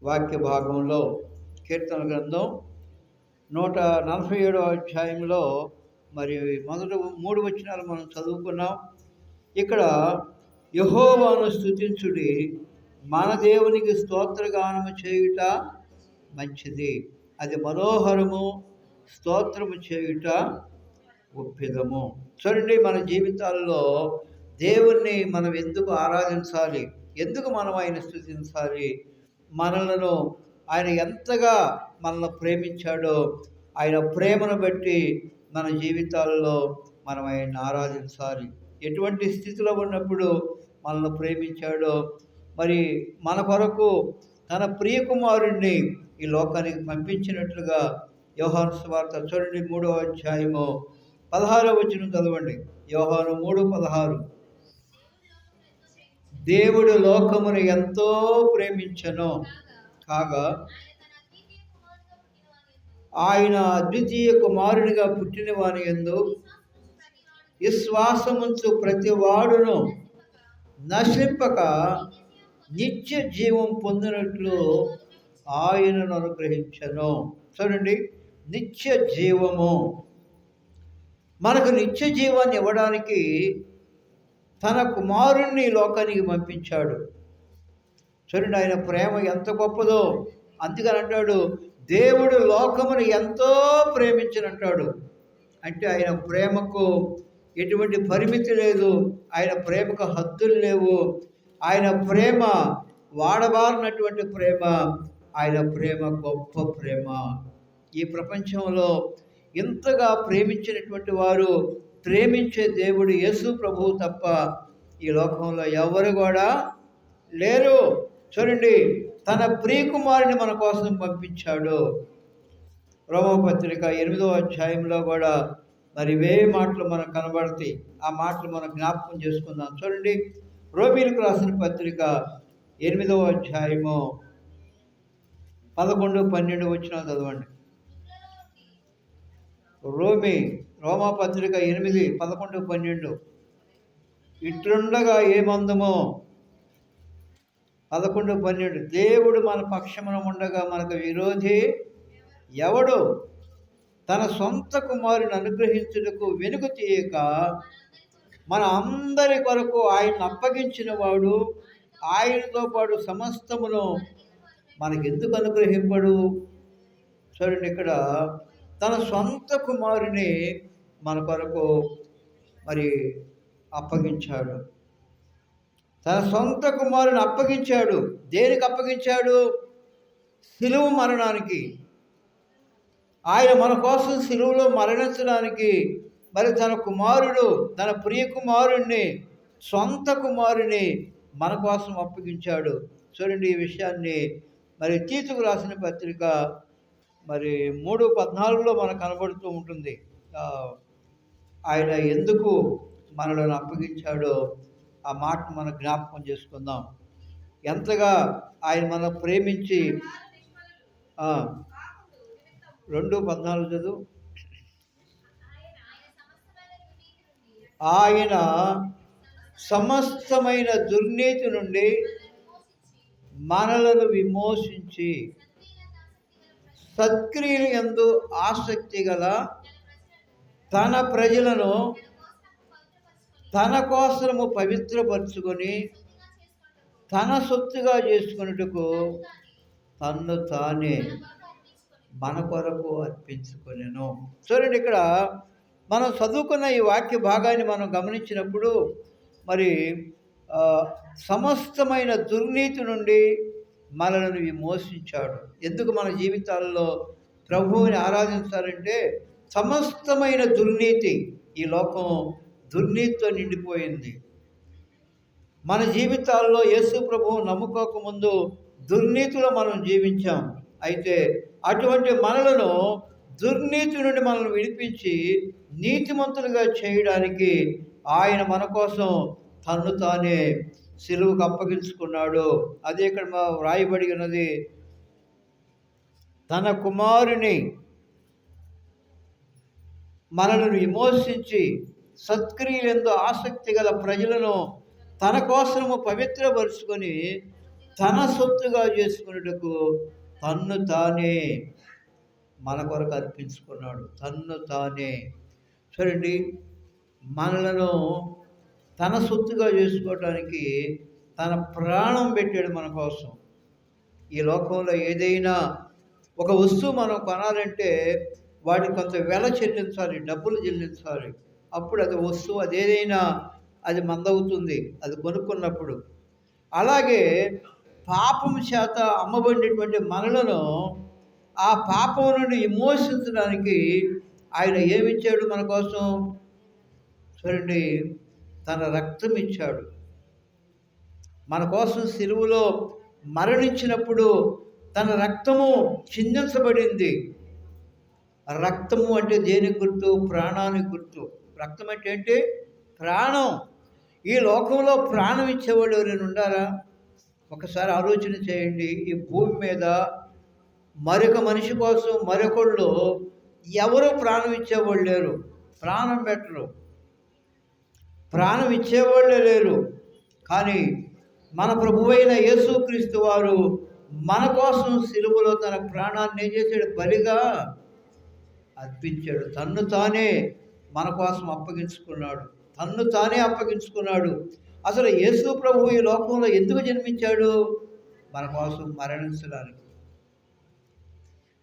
వాక్య భాగంలో కీర్తన గ్రంథం 147వ అధ్యాయంలో మరి మొదటి 3 వచనాలు మనం చదువుకున్నాం. ఇక్కడ యెహోవాను స్తుతించుడి, మన దేవునికి స్తోత్రగానము చేయుట మంచిది, అది మనోహరము, స్తోత్రము చేయుట ఒప్పిదము. చూడండి, మన జీవితాల్లో దేవుణ్ణి మనం ఎందుకు ఆరాధించాలి, ఎందుకు మనం ఆయన స్తుతించాలి? మనలను ఆయన ఎంతగా మనల్ని ప్రేమించాడో, ఆయన ప్రేమను బట్టి మన జీవితాల్లో మనం ఆయన్ని ఆరాధించాలి. ఎటువంటి స్థితిలో ఉన్నప్పుడు మనల్ని ప్రేమించాడో, మరి మన కొరకు తన ప్రియకుమారుణ్ణి ఈ లోకానికి పంపించినట్లుగా యోహాను సువార్త చూడండి 3వ అధ్యాయము 16వ వచనం చదవండి. యోహాను 3:16. దేవుడు లోకమును ఎంతో ప్రేమించెను కాగా ఆయన అద్వితీయ కుమారునిగా పుట్టిన వాని యందు విశ్వాసముంచు ప్రతి వాడును నశింపక నిత్య జీవం పొందినట్లు ఆయనను అనుగ్రహించెను. చూడండి, నిత్య జీవము, మనకు నిత్య జీవాన్ని ఇవ్వడానికి తన కుమారుణ్ణి లోకానికి పంపించాడు. చూడండి, ఆయన ప్రేమ ఎంత గొప్పదో. అందుకని అంటాడు, దేవుడు లోకమును ఎంతో ప్రేమించినంటాడు. అంటే ఆయన ప్రేమకు ఎటువంటి పరిమితి లేదు, ఆయన ప్రేమకు హద్దులు లేవు. ఆయన ప్రేమ వాడబారినటువంటి ప్రేమ, ఆయన ప్రేమ గొప్ప ప్రేమ. ఈ ప్రపంచంలో ఇంతగా ప్రేమించినటువంటి వారు, ప్రేమించే దేవుడు యేసు ప్రభువు తప్ప ఈ లోకంలో ఎవరు కూడా లేరు. చూడండి, తన ప్రియకుమారుని మన కోసం పంపించాడు. రోమపత్రిక 8వ అధ్యాయంలో కూడా మరి ఇవే మాటలు మనకు కనబడతాయి. ఆ మాటలు మనం జ్ఞాపకం చేసుకుందాం. చూడండి, రోమీలకు రాసిన పత్రిక 8వ అధ్యాయము 11-12 వచనాలు చదవండి. రోమాపత్రిక 8:11-12. ఇట్లుండగా ఏమందుమో 11-12, దేవుడు మన పక్షమున ఉండగా మనకు విరోధి ఎవడు? తన సొంత కుమారుని అనుగ్రహించుటకు వెనుక తీయక మన అందరి కొరకు ఆయన అప్పగించిన వాడు, ఆయనతో పాటు సమస్తమును మనకెందుకు అనుగ్రహింపడు? చూడండి, ఇక్కడ తన సొంత కుమారుని మన కొరకు మరి అప్పగించాడు. తన సొంత కుమారుని అప్పగించాడు. దేనికి అప్పగించాడు? సిలువ మరణానికి. ఆయన మన కోసం సిలువలో మరణించడానికి మరి తన కుమారుడు, తన ప్రియ కుమారుణ్ణి, సొంత కుమారుని మన కోసం అప్పగించాడు. చూడండి, ఈ విషయాన్ని మరి తీతుకు రాసిన పత్రిక మరి 3:14లో మనకు కనబడుతూ ఉంటుంది. ఆయన ఎందుకు మనలను అప్పగించాడో ఆ మాట మనం జ్ఞాపకం చేసుకుందాం. ఎంతగా ఆయన మనం ప్రేమించి 2:14 చదువు. ఆయన సమస్తమైన దుర్నీతి నుండి మనలను విమోచించి సత్క్రియలు యందు ఆసక్తి గల తన ప్రజలను తన కోసము పవిత్రపరుచుకొని తన సొత్తుగా చేసుకున్నట్టుకు తన్ను తానే మన కొరకు అర్పించుకొనెను. చూడండి, ఇక్కడ మనం చదువుకున్న ఈ వాక్య భాగాన్ని మనం గమనించినప్పుడు మరి సమస్తమైన దుర్నీతి నుండి మనలను విమోచించాడు. ఎందుకు మన జీవితాల్లో ప్రభువుని ఆరాధించాలంటే, సమస్తమైన దుర్నీతి, ఈ లోకం దుర్నీతితో నిండిపోయింది. మన జీవితాల్లో యేసు ప్రభువు నమ్ముకోకముందు దుర్నీతిలో మనం జీవించాం. అయితే అటువంటి మనలను దుర్నీతి నుండి మనల్ని విడిపించి నీతిమంతులుగా చేయడానికి ఆయన మన కోసం తన్ను తానే సిలువకు అప్పగించుకున్నాడు. అదే ఇక్కడ వ్రాయబడి ఉన్నది, తన కుమారుని మనలను విమోచించి సత్క్రియలందు ఆసక్తి గల ప్రజలను తన కోసము పవిత్రపరుచుకొని తన సొత్తుగా చేసుకున్నటకు తన్ను తానే మన కొరకు అర్పించుకున్నాడు. తన్ను తానే చూడండి, మనలను తన సొత్తుగా చేసుకోవటానికి తన ప్రాణం పెట్టాడు మన కోసం. ఈ లోకంలో ఏదైనా ఒక వస్తువు మనం కొనాలంటే వాటికి కొంత వెల చెల్లించాలి, డబ్బులు చెల్లించాలి. అప్పుడు అది వస్తువు అదేదైనా అది మందవుతుంది అది కొనుక్కున్నప్పుడు. అలాగే పాపం చేత అమ్మబడినటువంటి మనలను ఆ పాపం నుండి విమోచించడానికి ఆయన ఏమిచ్చాడు మన కోసం? చూడండి, తన రక్తం ఇచ్చాడు. మన కోసం సిలువలో మరణించినప్పుడు తన రక్తము చిందించబడింది. రక్తము అంటే దేనికి గుర్తు? ప్రాణానికి గుర్తు. రక్తం అంటే ఏంటి? ప్రాణం. ఈ లోకంలో ప్రాణం ఇచ్చేవాళ్ళు ఎవరైనా ఉండారా? ఒకసారి ఆలోచన చేయండి. ఈ భూమి మీద మరొక మనిషి కోసం మరొకళ్ళు ఎవరు ప్రాణం ఇచ్చేవాళ్ళు లేరు, ప్రాణం పెట్టరు, ప్రాణం ఇచ్చేవాళ్ళే లేరు. కానీ మన ప్రభువైన యేసుక్రీస్తు వారు మన కోసం సిలువలో తన ప్రాణాన్ని ఏం చేశాడు? బలిగా అర్పించాడు. తన్ను తానే మన కోసం అప్పగించుకున్నాడు. తన్ను తానే అప్పగించుకున్నాడు. అసలు యేసు ప్రభువు ఈ లోకంలో ఎందుకు జన్మించాడు? మన కోసం మరణించడానికి.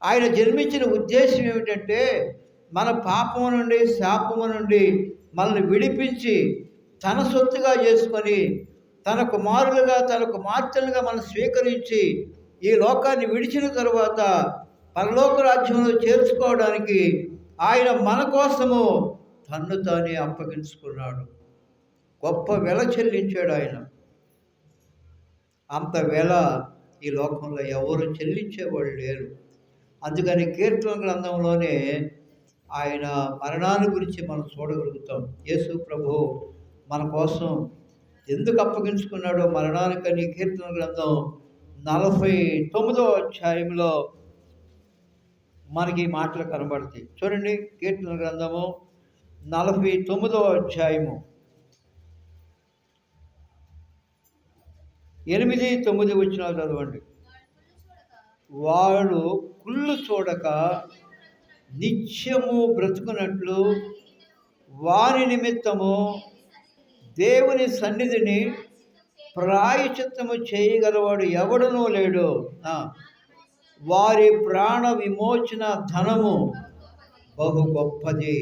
ఆయన జన్మించిన ఉద్దేశం ఏమిటంటే మన పాపము నుండి శాపము నుండి మనల్ని విడిపించి తన సొత్తుగా చేసుకొని తన కుమారులుగా తన కుమార్తెలుగా మనం స్వీకరించి ఈ లోకాన్ని విడిచిన తరువాత పరలోక రాజ్యంలో చేర్చుకోవడానికి ఆయన మన కోసము తన్ను తానే అప్పగించుకున్నాడు. గొప్ప వెల చెల్లించాడు ఆయన. అంత వెల ఈ లోకంలో ఎవరు చెల్లించేవాళ్ళు లేరు. అందుకని కీర్తన గ్రంథంలోనే ఆయన మరణాన్ని గురించి మనం చూడగలుగుతాం. యేసు ప్రభు మన కోసం ఎందుకు అప్పగించుకున్నాడో మరణానికని కీర్తన గ్రంథం 49వ అధ్యాయంలో మనకి మాటలు కనబడతాయి. చూడండి, కీర్తన గ్రంథము 49వ అధ్యాయము 8, 9 వచనాలు చదవండి. వాడు కుళ్ళు చూడక నిత్యము బ్రతుకున్నట్లు వారి నిమిత్తము దేవుని సన్నిధిని ప్రాయశ్చిత్తము చేయగలవాడు ఎవడునూ లేడు. వారి ప్రాణ విమోచన ధనము బహు గొప్పది,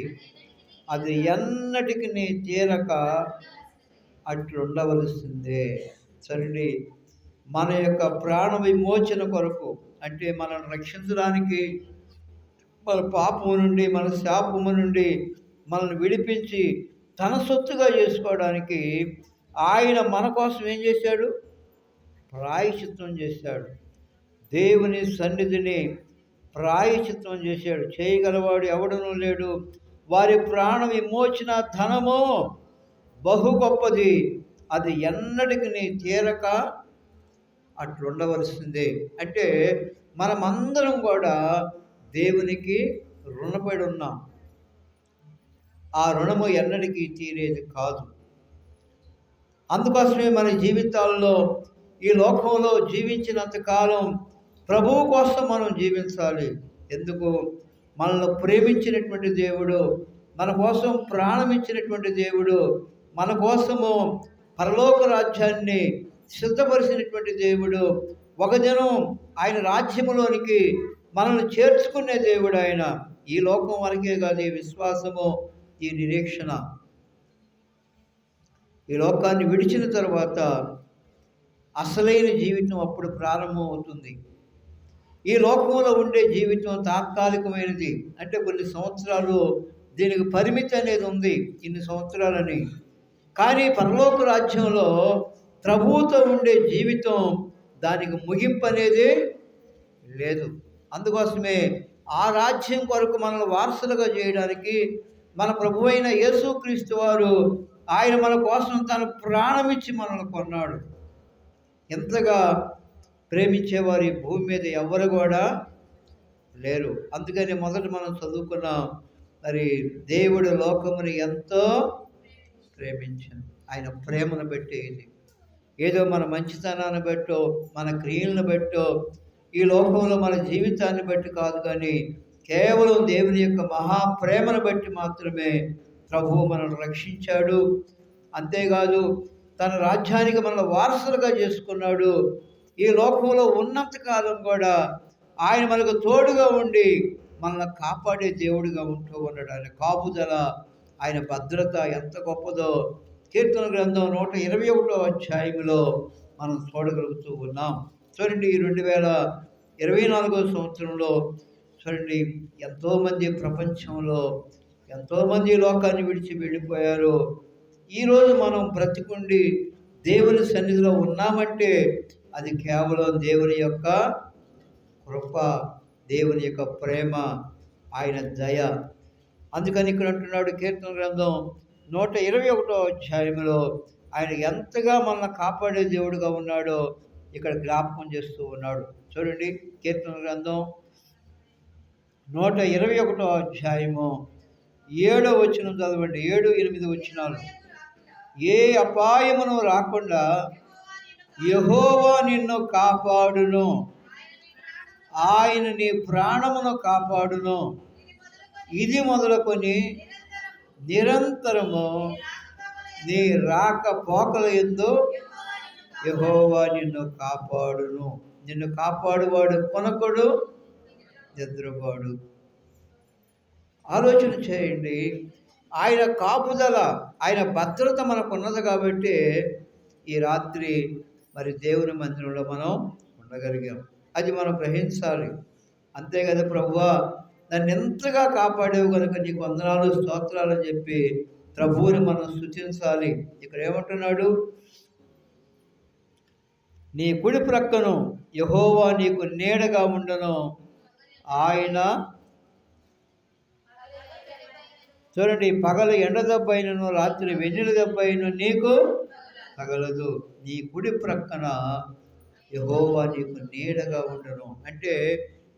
అది ఎన్నటికి తీరక అట్లుండవలసిందే. సరే, మన యొక్క ప్రాణ విమోచన కొరకు అంటే మనల్ని రక్షించడానికి, మన పాపము నుండి మన శాపము నుండి మనల్ని విడిపించి తన సొత్తుగా చేసుకోవడానికి ఆయన మన కోసం ఏం చేశాడు? ప్రాయశ్చిత్తం చేశాడు. దేవుని సన్నిధిని ప్రాయశ్చిత్తం చేశాడు. చేయగలవాడు ఎవడనూ లేడు. వారి ప్రాణ విమోచన ధనము బహు గొప్పది, అది ఎన్నటికి తీరక అట్లుండవలసిందే. అంటే మనమందరం కూడా దేవునికి రుణపడి ఉన్నాం. ఆ రుణము ఎన్నటికీ తీరేది కాదు. అందుకోసమే మన జీవితాల్లో ఈ లోకంలో జీవించినంతకాలం ప్రభువు కోసం మనం జీవించాలి. ఎందుకు? మనల్ని ప్రేమించినటువంటి దేవుడు, మన కోసం ప్రాణం ఇచ్చినటువంటి దేవుడు, మన కోసము పరలోక రాజ్యాన్ని సిద్ధపరిచినటువంటి దేవుడు, ఒక దినం ఆయన రాజ్యములోనికి మనల్ని చేర్చుకునే దేవుడు ఆయన. ఈ లోకం వరకే కాదు, ఈ విశ్వాసము, ఈ నిరీక్షణ. ఈ లోకాన్ని విడిచిన తర్వాత అసలైన జీవితం అప్పుడు ప్రారంభం అవుతుంది. ఈ లోకంలో ఉండే జీవితం తాత్కాలికమైనది. అంటే కొన్ని సంవత్సరాలు, దీనికి పరిమితి అనేది ఉంది, ఇన్ని సంవత్సరాలని. కానీ పరలోక రాజ్యంలో ప్రభువుతో ఉండే జీవితం, దానికి ముగింపు అనేది లేదు. అందుకోసమే ఆ రాజ్యం కొరకు మనల్ని వారసులుగా చేయడానికి మన ప్రభువైన యేసుక్రీస్తు వారు ఆయన మన కోసం తన ప్రాణమిచ్చి మనల్ని కొన్నాడు. ఎంతగా ప్రేమించేవారు ఈ భూమి మీద ఎవరు కూడా లేరు. అందుకని మొదట మనం చదువుకున్నాం, మరి దేవుడు లోకముని ఎంతో ప్రేమించాడు. ఆయన ప్రేమను బట్టి ఇది. ఏదో మన మంచితనాన్ని బట్టో, మన క్రియలను బట్టో, ఈ లోకంలో మన జీవితాన్ని బట్టి కాదు కానీ కేవలం దేవుని యొక్క మహాప్రేమను బట్టి మాత్రమే ప్రభువు మనల్ని రక్షించాడు. అంతేకాదు తన రాజ్యానికి మనల్ని వారసులుగా చేసుకున్నాడు. ఈ లోకంలో ఉన్నంత కాలం కూడా ఆయన మనకు తోడుగా ఉండి మనల్ని కాపాడే దేవుడిగా ఉంటూ ఉన్నాడు. ఆయన కాపుదల, ఆయన భద్రత ఎంత గొప్పదో కీర్తన గ్రంథం 121వ అధ్యాయంలో మనం చూడగలుగుతూ ఉన్నాం. చూడండి, ఈ 2024వ సంవత్సరంలో చూడండి, ఎంతోమంది ప్రపంచంలో ఎంతోమంది లోకాన్ని విడిచి వెళ్ళిపోయారు. ఈరోజు మనం బ్రతికుండి దేవుని సన్నిధిలో ఉన్నామంటే అది కేవలం దేవుని యొక్క కృప, దేవుని యొక్క ప్రేమ, ఆయన దయ. అందుకని ఇక్కడ అంటున్నాడు కీర్తన గ్రంథం 121వ అధ్యాయంలో ఆయన ఎంతగా మనల్ని కాపాడే దేవుడుగా ఉన్నాడో ఇక్కడ జ్ఞాపకం చేస్తూ ఉన్నాడు. చూడండి, కీర్తన గ్రంథం 121వ అధ్యాయము 7వ వచనం చదవండి. 7, 8 వచనాలు. ఏ అపాయమును రాకుండా యెహోవా నిన్ను కాపాడును, ఆయన నీ ప్రాణమును కాపాడును. ఇది మొదలుకొని నిరంతరము నీ రాకపోకల యందు యెహోవా నిన్ను కాపాడును. నిన్ను కాపాడువాడు కొనకుడు, నిద్రపోడు. ఆలోచన చేయండి. ఆయన కాపుదల, ఆయన భద్రత మనకున్నది కాబట్టి ఈ రాత్రి మరి దేవుని మందిరంలో మనం ఉండగలిగాం. అది మనం గ్రహించాలి. అంతే కదా, ప్రభువా నన్ను ఎంతగా కాపాడేవు కనుక నీకు వందనాలు, స్తోత్రాలు అని చెప్పి ప్రభువుని మనం స్తుతించాలి. ఇక్కడ ఏమంటున్నాడు? నీ కుడి ప్రక్కను యెహోవా నీకు నీడగా ఉండను, ఆయన చూడండి, పగలు ఎండ దెబ్బైనను రాత్రి వెన్నెల దెబ్బైన నీకు తగలదు. నీ కుడి ప్రక్కన యెహోవా నీకు నీడగా ఉండను. అంటే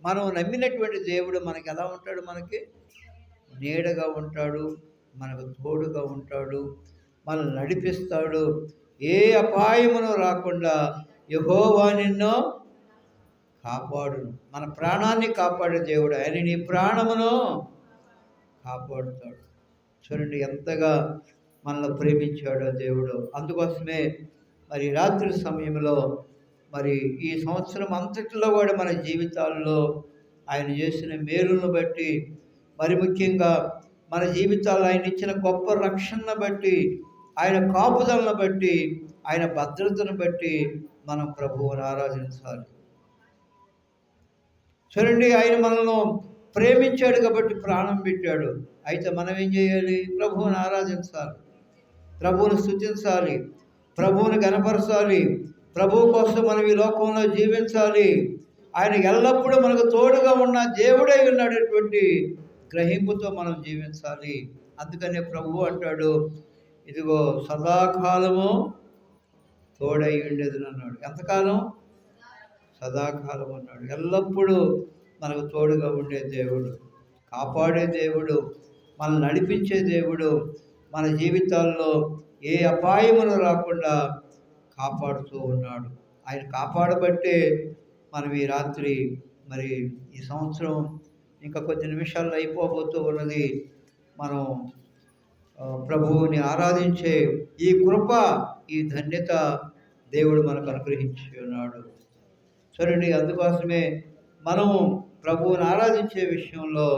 మనం నమ్మినటువంటి దేవుడు మనకి ఎలా ఉంటాడు? మనకి నీడగా ఉంటాడు, మనకు తోడుగా ఉంటాడు, మనల్ని నడిపిస్తాడు. ఏ అపాయమును రాకుండా యెహోవా నిన్ను కాపాడును. మన ప్రాణాన్ని కాపాడే దేవుడు ఆయన. నీ ప్రాణమును కాపాడుతాడు. చూడండి ఎంతగా మనల్ని ప్రేమించాడో దేవుడు. అందుకోసమే మరి రాత్రి సమయంలో మరి ఈ సంవత్సరం అంతటిలో కూడా మన జీవితాల్లో ఆయన చేసిన మేలులను బట్టి, మరి ముఖ్యంగా మన జీవితాల్లో ఆయన ఇచ్చిన గొప్ప రక్షణను బట్టి, ఆయన కాపుదలను బట్టి, ఆయన భద్రతను బట్టి మనం ప్రభువుని ఆరాధించాలి. చూడండి, ఆయన మనల్ని ప్రేమించాడు కాబట్టి ప్రాణం పెట్టాడు. అయితే మనం ఏం చేయాలి? ప్రభువుని ఆరాధించాలి, ప్రభువుని స్తుతించాలి, ప్రభువుని గణపరచాలి. ప్రభువు కోసం మనం ఈ లోకంలో జీవించాలి. ఆయన ఎల్లప్పుడూ మనకు తోడుగా ఉన్న దేవుడై ఉన్నటువంటి గ్రహింపుతో మనం జీవించాలి. అందుకనే ప్రభువు అంటాడు, ఇదిగో సదాకాలము తోడై ఉండేది అన్నాడు. ఎంతకాలం? సదాకాలం అన్నాడు. ఎల్లప్పుడూ మనకు తోడుగా ఉండే దేవుడు, కాపాడే దేవుడు, మనల్ని నడిపించే దేవుడు, మన జీవితాల్లో ఏ అపాయమును రాకుండా కాపాడుతూ ఉన్నాడు. ఆయన కాపాడబట్టే మనం ఈ రాత్రి మరి ఈ సంవత్సరం ఇంకా కొద్ది నిమిషాల్లో అయిపోబోతూ ఉన్నది. మనం ప్రభువుని ఆరాధించే ఈ కృప, ఈ ధన్యత దేవుడు మనకు అనుగ్రహించి ఉన్నాడు. చూడండి, అందుకోసమే మనము ప్రభువుని ఆరాధించే విషయంలో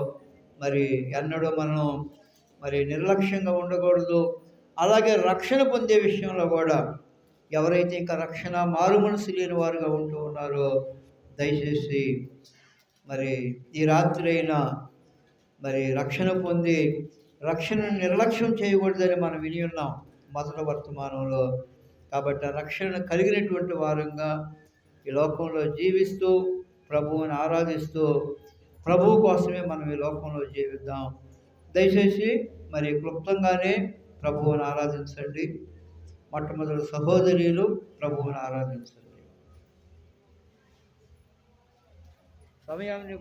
మరి ఎన్నడూ మనం మరి నిర్లక్ష్యంగా ఉండకూడదు. అలాగే రక్షణ పొందే విషయంలో కూడా ఎవరైతే ఇంకా రక్షణ మారు మనసు లేని వారుగా ఉంటూ ఉన్నారో దయచేసి మరి ఈ రాత్రి అయినా మరి రక్షణ పొంది రక్షణను నిర్లక్ష్యం చేయకూడదని మనం విని ఉన్నాం మొదటి వర్తమానంలో. కాబట్టి ఆ రక్షణ కలిగినటువంటి వారంగా ఈ లోకంలో జీవిస్తూ ప్రభువుని ఆరాధిస్తూ ప్రభువు కోసమే మనం ఈ లోకంలో జీవిద్దాం. దయచేసి మరి క్లుప్తంగానే ప్రభువుని ఆరాధించండి. మొట్టమొదటి సహోదరులు ప్రభువుని ఆరాధించండి. సమయాన్ని